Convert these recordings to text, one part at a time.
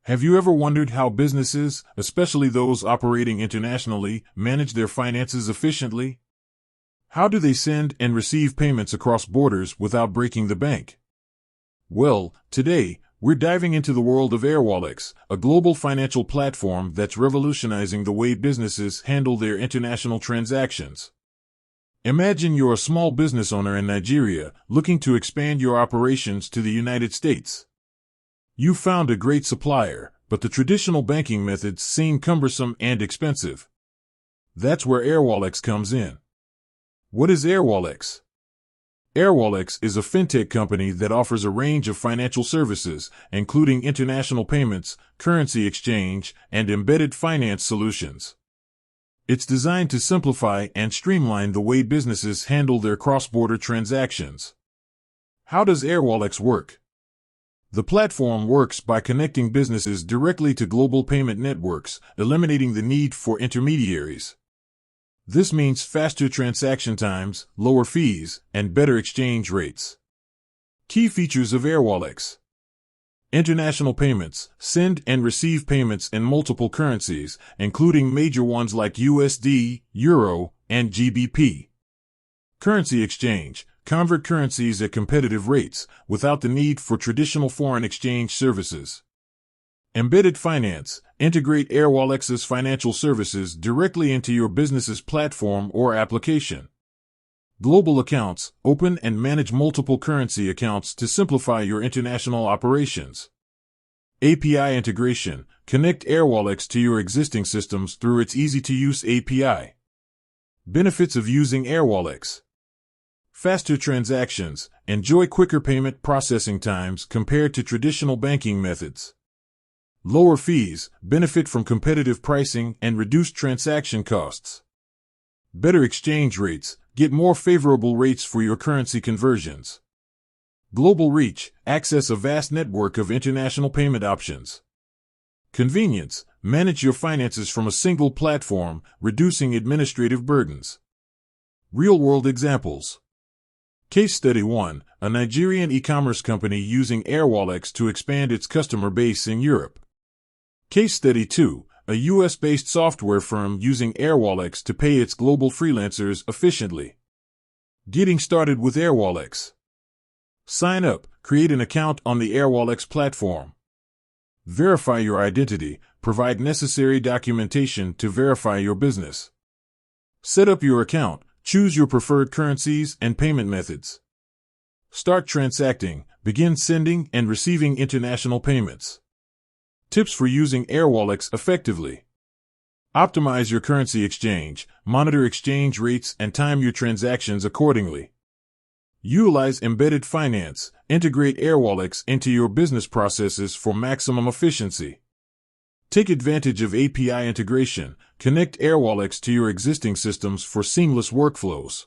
Have you ever wondered how businesses, especially those operating internationally, manage their finances efficiently? How do they send and receive payments across borders without breaking the bank? Well, today, we're diving into the world of Airwallex, a global financial platform that's revolutionizing the way businesses handle their international transactions. Imagine you're a small business owner in Nigeria looking to expand your operations to the United States. You found a great supplier, but the traditional banking methods seem cumbersome and expensive. That's where Airwallex comes in. What is Airwallex? Airwallex is a fintech company that offers a range of financial services, including international payments, currency exchange, and embedded finance solutions. It's designed to simplify and streamline the way businesses handle their cross-border transactions. How does Airwallex work? The platform works by connecting businesses directly to global payment networks, eliminating the need for intermediaries. This means faster transaction times, lower fees, and better exchange rates. Key features of Airwallex: international payments, send and receive payments in multiple currencies, including major ones like USD, Euro, and GBP. Currency exchange, convert currencies at competitive rates, without the need for traditional foreign exchange services. Embedded finance, integrate Airwallex's financial services directly into your business's platform or application. Global accounts, open and manage multiple currency accounts to simplify your international operations. API integration, connect Airwallex to your existing systems through its easy-to-use API. Benefits of using Airwallex: faster transactions, enjoy quicker payment processing times compared to traditional banking methods. Lower fees, benefit from competitive pricing and reduced transaction costs. Better exchange rates, get more favorable rates for your currency conversions. Global reach, access a vast network of international payment options. Convenience, manage your finances from a single platform, reducing administrative burdens. Real-world examples. Case Study 1, a Nigerian e-commerce company using Airwallex to expand its customer base in Europe. Case Study 2, a US-based software firm using Airwallex to pay its global freelancers efficiently. Getting started with Airwallex. Sign up, create an account on the Airwallex platform. Verify your identity, provide necessary documentation to verify your business. Set up your account, choose your preferred currencies and payment methods. Start transacting, begin sending and receiving international payments. Tips for using Airwallex effectively: optimize your currency exchange, monitor exchange rates and time your transactions accordingly. Utilize embedded finance, integrate Airwallex into your business processes for maximum efficiency. Take advantage of API integration, connect Airwallex to your existing systems for seamless workflows.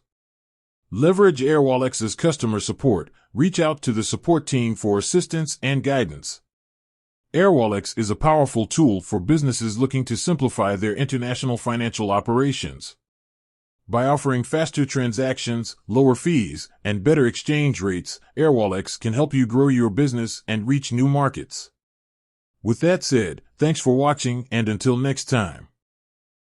Leverage Airwallex's customer support, reach out to the support team for assistance and guidance. Airwallex is a powerful tool for businesses looking to simplify their international financial operations. By offering faster transactions, lower fees, and better exchange rates, Airwallex can help you grow your business and reach new markets. With that said, thanks for watching and until next time.